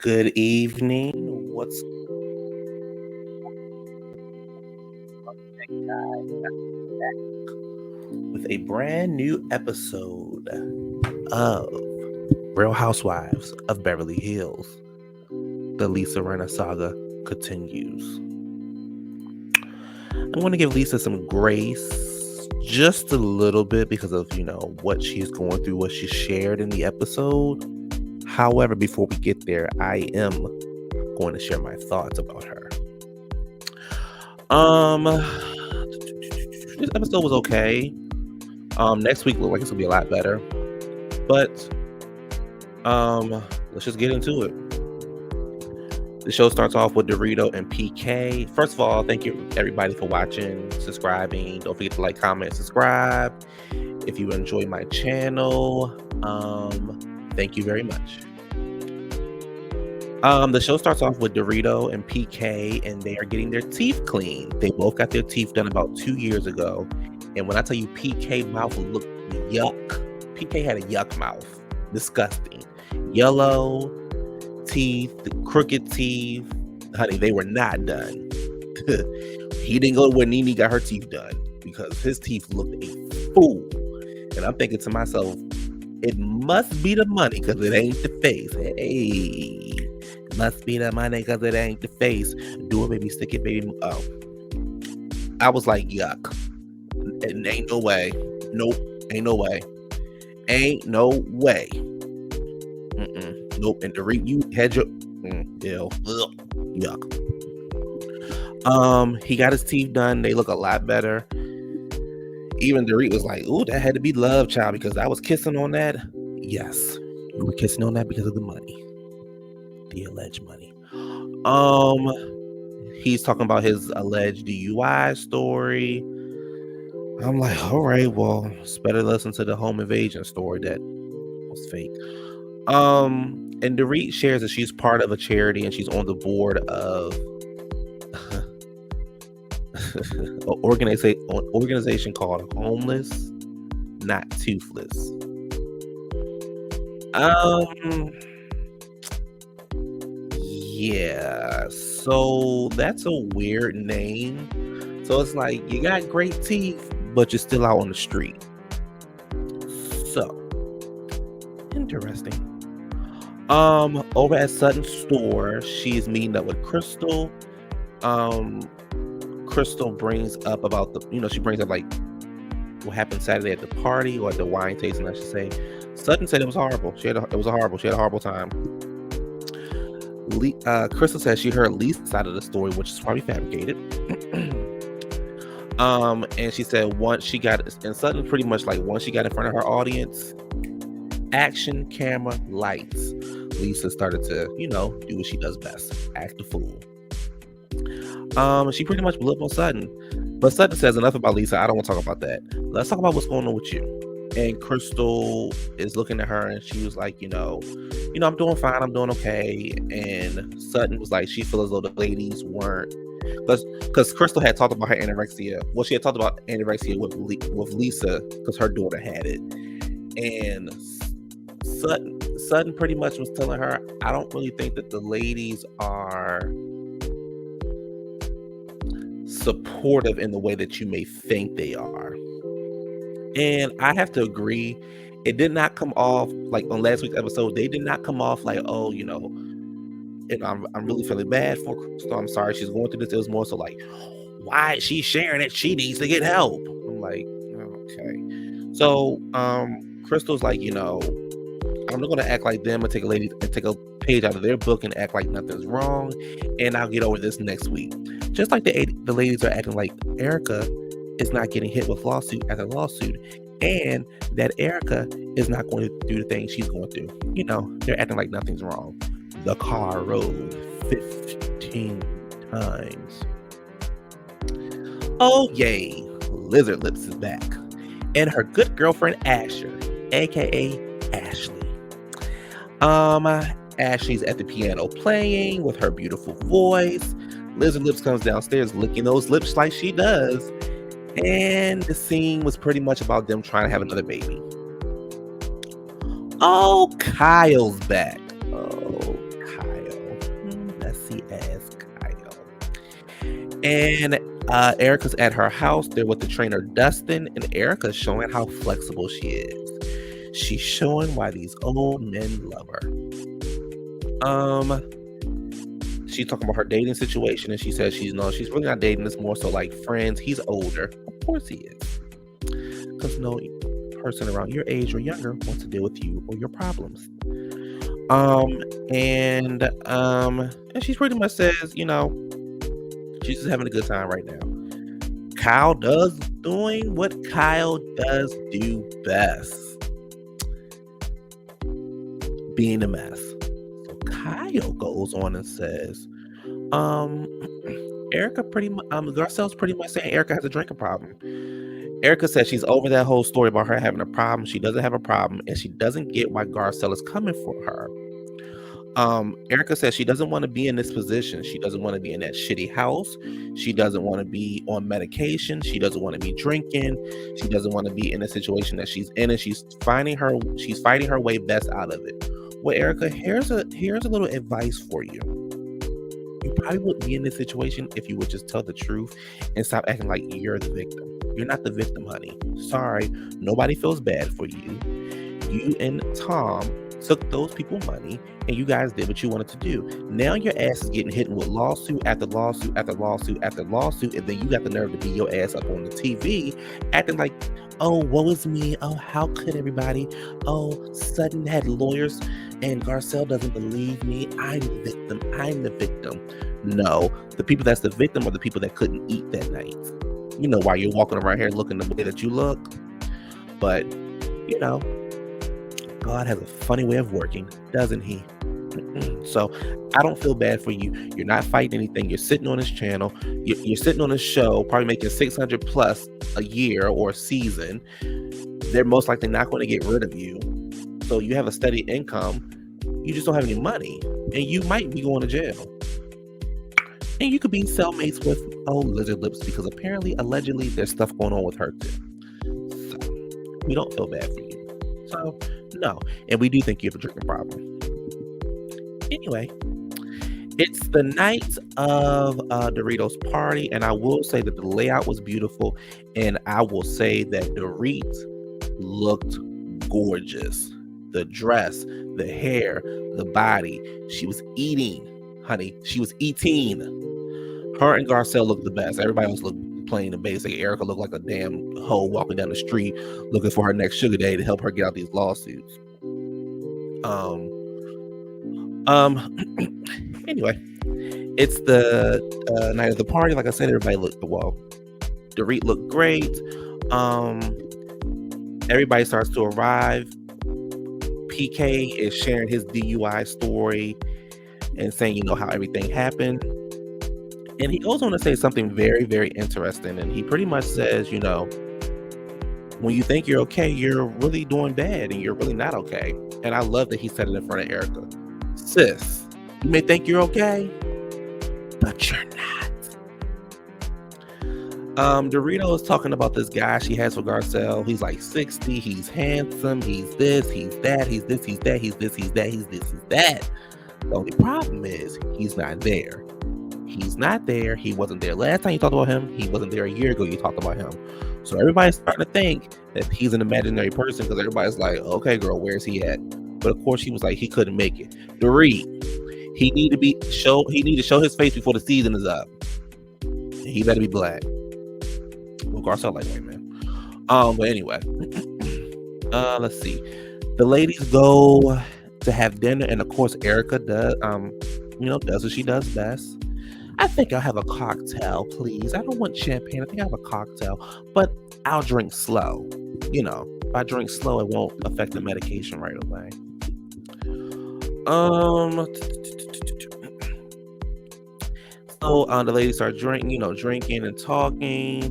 Good evening. What's with a brand new episode of Real Housewives of Beverly Hills? The Lisa saga continues. I'm going to give Lisa some grace just a little bit because of, what she's going through, what she shared in the episode. However, before we get there, I am going to share my thoughts about her. This episode was okay. Next week looks like it's gonna be a lot better. But let's just get into it. The show starts off with Dorit and PK. First of all, thank you everybody for watching, subscribing. Don't forget to like, comment, subscribe. If you enjoy my channel, thank you very much. The show starts off with Dorit and PK, and they are getting their teeth cleaned. They both got their teeth done about 2 years ago. And when I tell you PK mouth looked yuck, PK had a yuck mouth. Disgusting. Yellow teeth, crooked teeth. Honey, they were not done. He didn't go where Nene got her teeth done because his teeth looked a fool. And I'm thinking to myself, it must be the money because it ain't the face. Hey, must be the money because it ain't the face. Do it, baby. Stick it, baby. Oh. I was like, yuck. And ain't no way. Nope. Ain't no way. Ain't no way. Nope. And Dorit, you had your ew. Ugh. Yuck. He got his teeth done. They look a lot better. Even Dorit was like, ooh, that had to be love, child, because I was kissing on that. Yes. You were kissing on that because of the money. The alleged money. He's talking about his alleged DUI story. I'm like, all right, well, it's better to listen to the home invasion story that was fake. And Dorit shares that she's part of a charity and she's on the board of an organization called Homeless, Not Toothless. Yeah, so that's a weird name. So it's like you got great teeth, but you're still out on the street. So interesting. Over at Sutton's store, she's meeting up with Crystal. Crystal brings up about she brings up like what happened Saturday at the party or at the wine tasting, I should say. Sutton said it was horrible. She had a horrible time. Crystal says she heard Lisa's side of the story, which is probably fabricated. And she said once she got, and Sutton pretty much like once she got in front of her audience, action, camera, lights, Lisa started to, do what she does best, act a fool. She pretty much blew up on Sutton. But Sutton says enough about Lisa. I don't want to talk about that. Let's talk about what's going on with you. And Crystal is looking at her and she was like, I'm doing fine. I'm doing okay. And Sutton was like, she feels as though the ladies weren't. Because Crystal had talked about her anorexia. Well, she had talked about anorexia with Lisa because her daughter had it. And Sutton pretty much was telling her, I don't really think that the ladies are supportive in the way that you may think they are. And I have to agree, it did not come off like on last week's episode. They did not come off like, oh, and I'm really feeling bad for Crystal. I'm sorry she's going through this. It was more so like, why is she sharing it? She needs to get help. I'm like, okay. So Crystal's like, I'm not going to act like them and take a page out of their book and act like nothing's wrong, and I'll get over this next week. Just like the ladies are acting like Erica is not getting hit with lawsuit after lawsuit, and that Erica is not going to do the thing she's going through. They're acting like nothing's wrong. The car rode 15 times. Oh yay, Lizard Lips is back, and her good girlfriend Asher, aka Ashley. Ashley's at the piano playing with her beautiful voice. Lizard Lips comes downstairs licking those lips like she does. And the scene was pretty much about them trying to have another baby. Oh, Kyle's back. Oh, Kyle. And Erica's at her house. They're with the trainer Dustin, and Erica's showing how flexible she is. She's showing why these old men love her. She's talking about her dating situation, and she says she's really not dating. It's more so like friends. He's older. Of course he is. Because no person around your age or younger wants to deal with you or your problems. And she pretty much says, she's just having a good time right now. Kyle doing what Kyle does do best. Being a mess. So Kyle goes on and says, Erica Garcelle's pretty much saying Erica has a drinking problem. Erica says she's over that whole story about her having a problem. She doesn't have a problem, and she doesn't get why Garcelle is coming for her. Erica says she doesn't want to be in this position. She doesn't want to be in that shitty house. She doesn't want to be on medication. She doesn't want to be drinking. She doesn't want to be in a situation that she's in, and she's fighting her way best out of it. Well, Erica, here's a little advice for you. You probably wouldn't be in this situation if you would just tell the truth and stop acting like you're the victim. You're not the victim, honey. Sorry, nobody feels bad for you. You and Tom took those people money, and you guys did what you wanted to do. Now your ass is getting hit with lawsuit after lawsuit after lawsuit after lawsuit, and then you got the nerve to be your ass up on the TV acting like, oh, woe is me. Oh, how could everybody? Oh, Sutton had lawyers, and Garcelle doesn't believe me. I'm the victim. No, the people that's the victim are the people that couldn't eat that night. You know why you're walking around here looking the way that you look. But, God has a funny way of working, doesn't he? So I don't feel bad for you. You're not fighting anything. You're sitting on his channel. You're sitting on his show, probably making 600 plus a year or a season. They're most likely not going to get rid of you. So you have a steady income. You just don't have any money. And you might be going to jail. And you could be cellmates with Lizard Lips, because allegedly, there's stuff going on with her too. So we don't feel bad for you. So no. And we do think you have a drinking problem. Anyway, it's the night of Dorito's party, and I will say that the layout was beautiful, and I will say that Dorit looked gorgeous. The dress, the hair, the body. She was eating, honey. She was eating. Her and Garcelle looked the best. Everybody else looked plain and basic. Erica looked like a damn hoe walking down the street looking for her next sugar daddy to help her get out these lawsuits. Anyway, it's the night of the party. Like I said, everybody looked well. Dorit looked great. Everybody starts to arrive. PK is sharing his DUI story and saying, how everything happened. And he goes on to say something very, very interesting. And he pretty much says, when you think you're okay, you're really doing bad, and you're really not okay. And I love that he said it in front of Erica. Sis, you may think you're okay, but you're not. Dorito is talking about this guy she has with Garcelle. He's like 60. He's handsome. He's this. He's that. He's this. He's that. He's this. He's that. He's this. He's that. The only problem is he's not there. He's not there. He wasn't there last time you talked about him. He wasn't there a year ago you talked about him. So everybody's starting to think that he's an imaginary person, because everybody's like, okay, girl, where's he at? But of course, he was like, he couldn't make it. Dorit, he need to show his face before the season is up. He better be black. Well, Garcelle like white man. But anyway, let's see. The ladies go to have dinner, and of course, Erica does what she does best. I think I'll have a cocktail, please. I don't want champagne. I think I'll have a cocktail, but I'll drink slow. If I drink slow, it won't affect the medication right away. So the ladies start drinking and talking,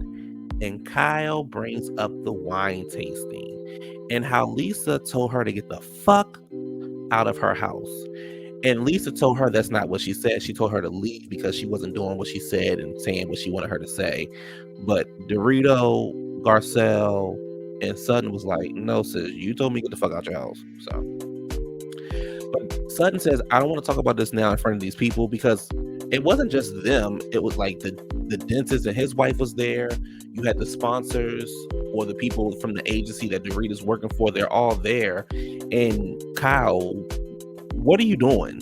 and Kyle brings up the wine tasting and how Lisa told her to get the fuck out of her house. And Lisa told her that's not what she said. She told her to leave because she wasn't doing what she said and saying what she wanted her to say. But Dorito, Garcelle, and Sutton was like, no, sis, you told me to get the fuck out your house. So, but Sutton says, I don't want to talk about this now in front of these people, because it wasn't just them. It was like the dentist and his wife was there. You had the sponsors or the people from the agency that Dorit is working for. They're all there. And Kyle, what are you doing?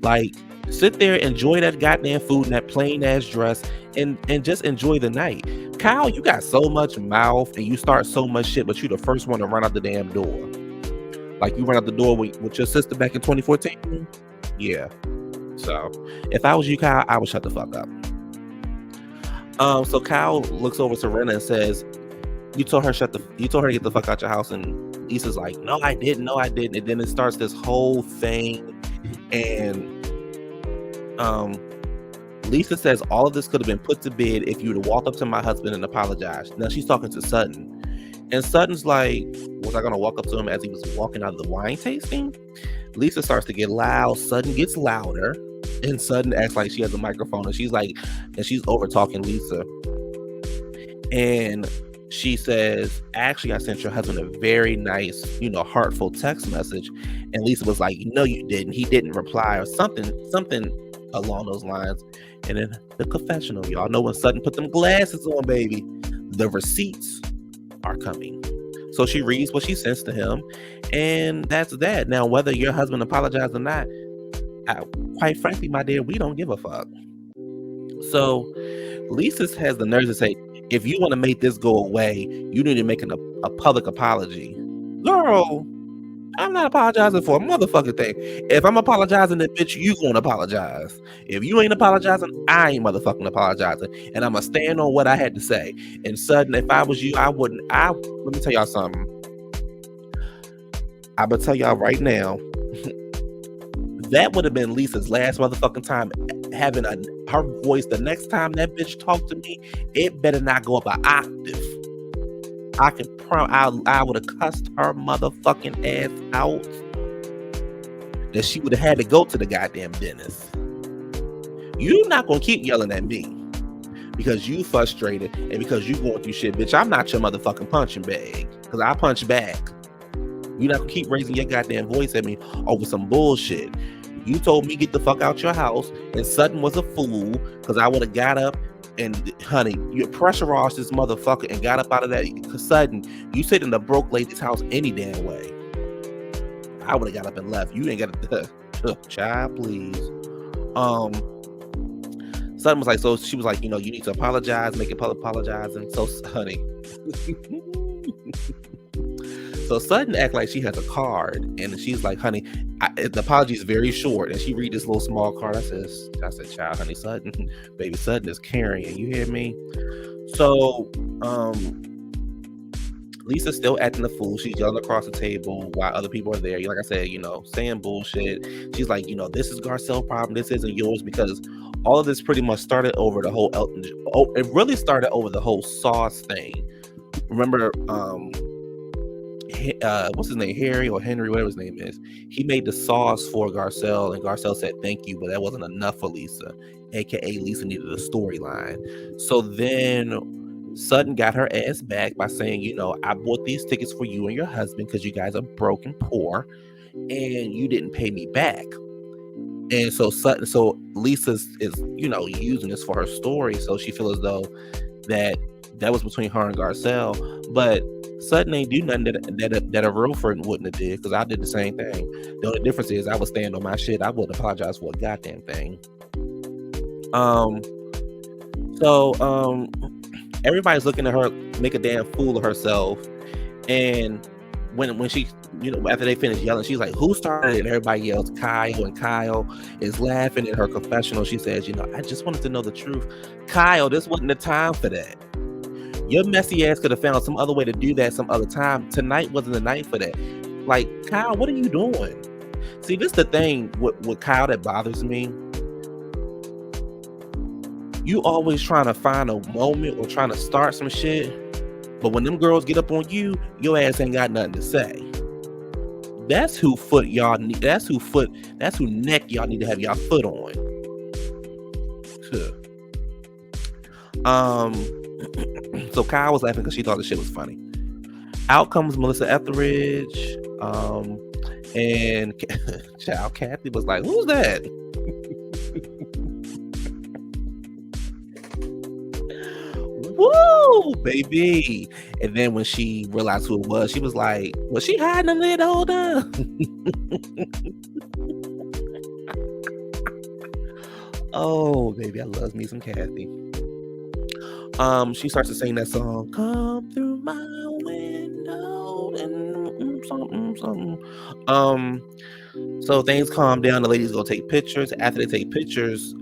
Like, sit there, enjoy that goddamn food in that plain ass dress, and just enjoy the night. Kyle, you got so much mouth and you start so much shit, but you the first one to run out the damn door. Like you ran out the door with your sister back in 2014. Yeah. So if I was you, Kyle, I would shut the fuck up. So Kyle looks over to Renna and says, you told her to get the fuck out your house. And Lisa's like, no, I didn't. And then it starts this whole thing. And Lisa says all of this could have been put to bed if you would have walked up to my husband and apologized. Now she's talking to Sutton. And Sutton's like, was I going to walk up to him as he was walking out of the wine tasting? Lisa starts to get loud. Sutton gets louder. And Sutton acts like she has a microphone. And she's like, and she's over talking Lisa. And she says, actually, I sent your husband a very nice, heartful text message. And Lisa was like, no, you didn't. He didn't reply or something along those lines. And then the confessional, y'all know when Sutton put them glasses on, baby, the receipts are coming. So she reads what she sends to him, and that's that. Now, whether your husband apologized or not, quite frankly, my dear, we don't give a fuck. So Lisa has the nerve to say, if you want to make this go away, you need to make a public apology. Girl, I'm not apologizing for a motherfucking thing. If I'm apologizing, then bitch, you gonna apologize. If you ain't apologizing, I ain't motherfucking apologizing. And I'm gonna stand on what I had to say. And Sutton, if I was you, let me tell y'all something. I'm gonna tell y'all right now, that would have been Lisa's last motherfucking time having her voice. The next time that bitch talked to me, it better not go up an octave. I can I would have cussed her motherfucking ass out. That she would have had to go to the goddamn dentist. You're not gonna keep yelling at me because you frustrated and because you going through shit, bitch. I'm not your motherfucking punching bag because I punch back. You're not gonna keep raising your goddamn voice at me over some bullshit. You told me get the fuck out your house, and Sutton was a fool because I would have got up. And honey, you pressurized this motherfucker and got up out of that. Cause Sutton, you sit in the broke lady's house any damn way. I would have got up and left. You ain't got to, child, please. Sutton was like, so she was like, you need to apologize, make it public apologize. And so, honey, so Sutton act like she has a card, and she's like, honey, the apology is very short. And she read this little small card. I said, child, honey, Sutton, baby, Sutton is carrying. You hear me? So, Lisa's still acting a fool. She's yelling across the table while other people are there. Like I said, saying bullshit. She's like, this is Garcelle's problem. This isn't yours, because all of this pretty much started over the whole it really started over the whole sauce thing. Remember, what's his name, Harry or Henry, whatever his name is, he made the sauce for Garcelle, and Garcelle said thank you, but that wasn't enough for Lisa, aka Lisa needed a storyline. So then Sutton got her ass back by saying, I bought these tickets for you and your husband because you guys are broke and poor and you didn't pay me back. And so Lisa is using this for her story, so she feels as though that was between her and Garcelle, but Sutton ain't do nothing that a real friend wouldn't have did, because I did the same thing. The only difference is I would stand on my shit. I wouldn't apologize for a goddamn thing. So everybody's looking at her make a damn fool of herself, and when she, after they finish yelling, she's like, who started it? And everybody yells Kyle, and Kyle is laughing at her confessional. She says, I just wanted to know the truth. Kyle, this wasn't the time for that. Your messy ass could have found some other way to do that some other time. Tonight wasn't the night for that. Like, Kyle, what are you doing? See, this is the thing with Kyle that bothers me. You always trying to find a moment or trying to start some shit, but when them girls get up on you, your ass ain't got nothing to say. That's who neck y'all need to have y'all foot on. So Kyle was laughing because she thought the shit was funny. Out comes Melissa Etheridge, and child Kathy was like, "Who's that?" Woo, baby. And then when she realized who it was, she was like, was she hiding under there the whole time? Oh, baby, I love me some Kathy. She starts to sing that song, "Come through my window," and something, something. So things calm down. The ladies go take pictures. After they take pictures,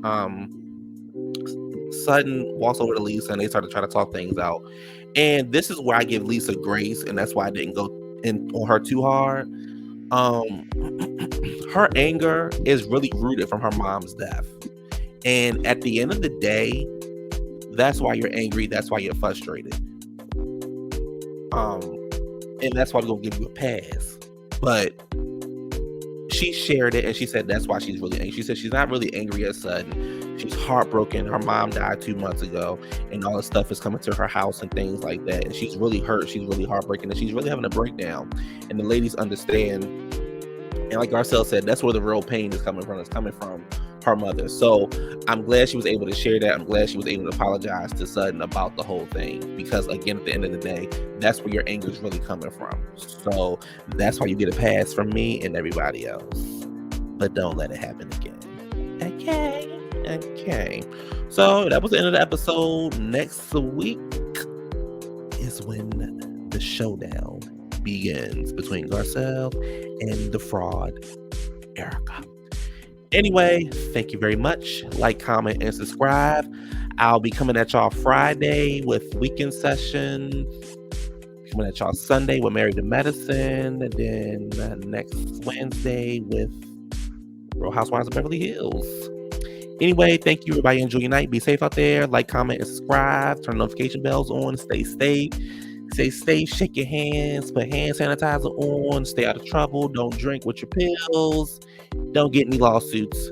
Sutton walks over to Lisa and they start to try to talk things out. And this is where I give Lisa grace, and that's why I didn't go in on her too hard. Um, her anger is really rooted from her mom's death. And at the end of the day, that's why you're angry. That's why you're frustrated. And that's why I'm gonna give you a pass. But she shared it and she said that's why she's really angry. She said she's not really angry at Sutton. She's heartbroken. Her mom died 2 months ago, and all this stuff is coming to her house and things like that. And she's really hurt. She's really heartbroken, and she's really having a breakdown. And the ladies understand. And like Garcelle said, that's where the real pain is coming from. It's coming from her mother. So I'm glad she was able to share that. I'm glad she was able to apologize to Sutton about the whole thing, because again, at the end of the day, that's where your anger is really coming from. So that's why you get a pass from me and everybody else. But don't let it happen again. Okay. So that was the end of the episode. Next week is when the showdown begins between Garcelle and the fraud, Erica. Anyway, thank you very much. Like, comment, and subscribe. I'll be coming at y'all Friday with Weekend Sessions. Coming at y'all Sunday with Married to Medicine. And then next Wednesday with Real Housewives of Beverly Hills. Anyway, thank you, everybody. Enjoy your night. Be safe out there. Like, comment, and subscribe. Turn notification bells on. Stay safe. Stay safe. Shake your hands. Put hand sanitizer on. Stay out of trouble. Don't drink with your pills. Don't get any lawsuits.